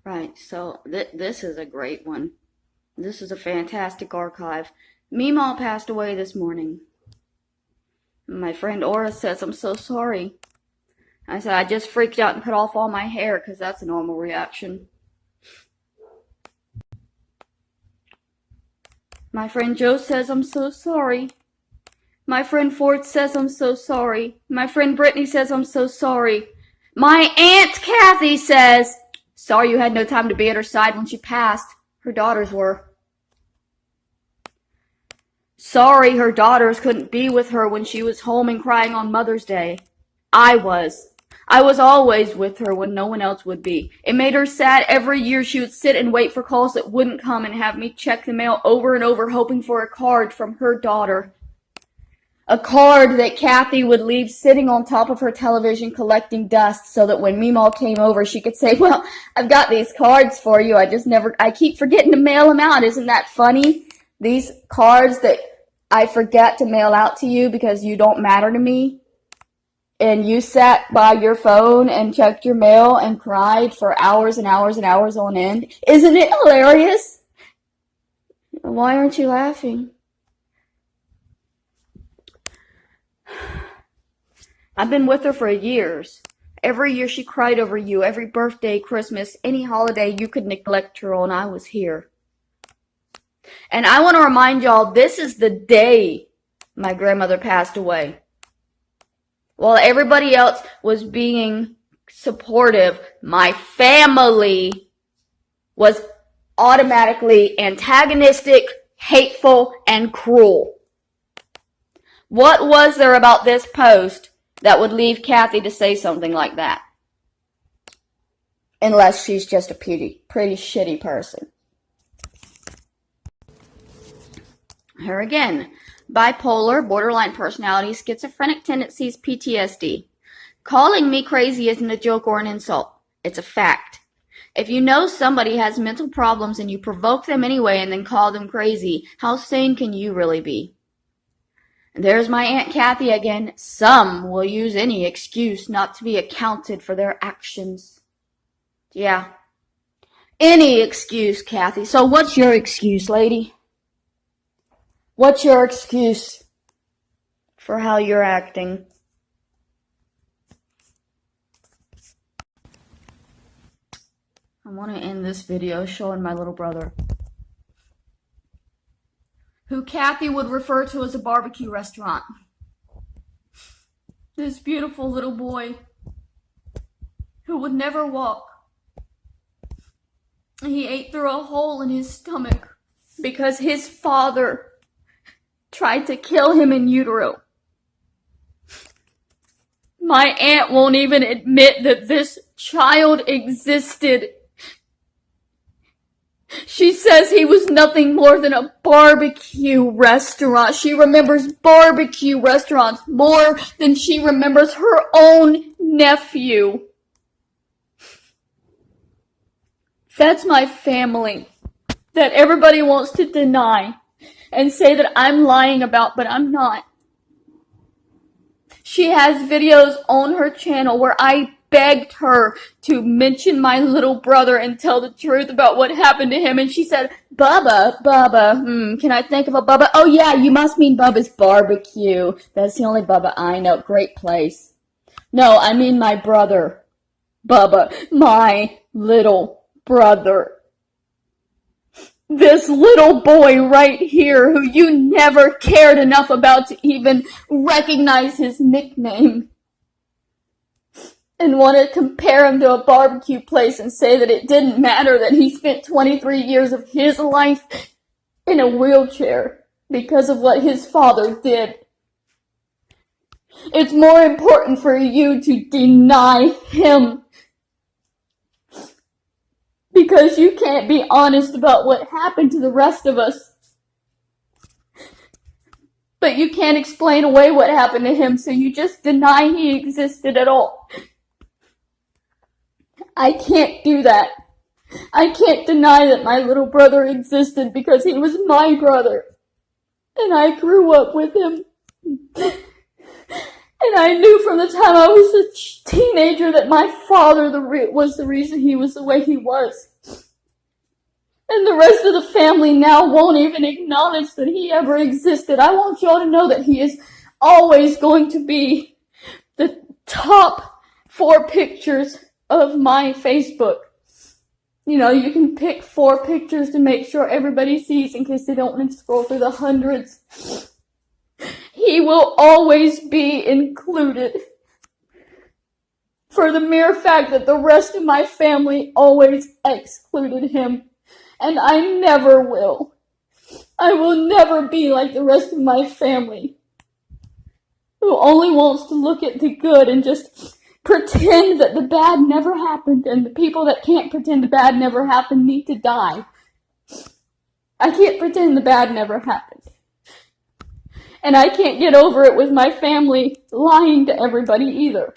Right, so this is a great one. This is a fantastic archive. Meemaw passed away this morning. My friend Aura says, I'm so sorry. I said, I just freaked out and cut off all my hair because that's a normal reaction. My friend Joe says, I'm so sorry. My friend Ford says, I'm so sorry. My friend Brittany says, I'm so sorry. My Aunt Kathy says, sorry you had no time to be at her side when she passed. Her daughters were. Sorry her daughters couldn't be with her when she was home and crying on Mother's Day. I was. I was always with her when no one else would be. It made her sad. Every year she would sit and wait for calls that wouldn't come and have me check the mail over and over hoping for a card from her daughter. A card that Kathy would leave sitting on top of her television collecting dust so that when Meemaw came over she could say, well, I've got these cards for you. I keep forgetting to mail them out. Isn't that funny? These cards that I forget to mail out to you because you don't matter to me. And you sat by your phone and checked your mail and cried for hours and hours and hours on end. Isn't it hilarious? Why aren't you laughing? I've been with her for years. Every year she cried over you. Every birthday, Christmas, any holiday you could neglect her on, I was here. And I want to remind y'all, this is the day my grandmother passed away. While everybody else was being supportive, my family was automatically antagonistic, hateful, and cruel. What was there about this post that would leave Kathy to say something like that? Unless she's just a pretty shitty person. Here again. Bipolar, borderline personality, schizophrenic tendencies, PTSD. Calling me crazy isn't a joke or an insult. It's a fact. If you know somebody has mental problems and you provoke them anyway and then call them crazy, how sane can you really be? There's my Aunt Kathy again. Some will use any excuse not to be accounted for their actions. Yeah. Any excuse, Kathy. So what's your excuse, lady? What's your excuse for how you're acting? I want to end this video showing my little brother, who Kathy would refer to as a barbecue restaurant. This beautiful little boy who would never walk. He ate through a hole in his stomach because his father tried to kill him in utero. My aunt won't even admit that this child existed. She says he was nothing more than a barbecue restaurant. She remembers barbecue restaurants more than she remembers her own nephew. That's my family that everybody wants to deny and say that I'm lying about, but I'm not. She has videos on her channel where I begged her to mention my little brother and tell the truth about what happened to him, and she said, Bubba, can I think of a Bubba? Oh yeah, you must mean Bubba's Barbecue. That's the only Bubba I know. Great place. No, I mean my brother, Bubba, my little brother. This little boy right here who you never cared enough about to even recognize his nickname. And want to compare him to a barbecue place and say that it didn't matter that he spent 23 years of his life in a wheelchair because of what his father did. It's more important for you to deny him because you can't be honest about what happened to the rest of us. But you can't explain away what happened to him, so you just deny he existed at all. I can't do that. I can't deny that my little brother existed because he was my brother. And I grew up with him. And I knew from the time I was a teenager that my father was the reason he was the way he was. And the rest of the family now won't even acknowledge that he ever existed. I want y'all to know that he is always going to be the top 4 pictures of my Facebook. You know, you can pick 4 pictures to make sure everybody sees in case they don't want to scroll through the hundreds. He will always be included for the mere fact that the rest of my family always excluded him. And I never will. I will never be like the rest of my family, who only wants to look at the good and just pretend that the bad never happened, and the people that can't pretend the bad never happened need to die. I can't pretend the bad never happened. And I can't get over it with my family lying to everybody either.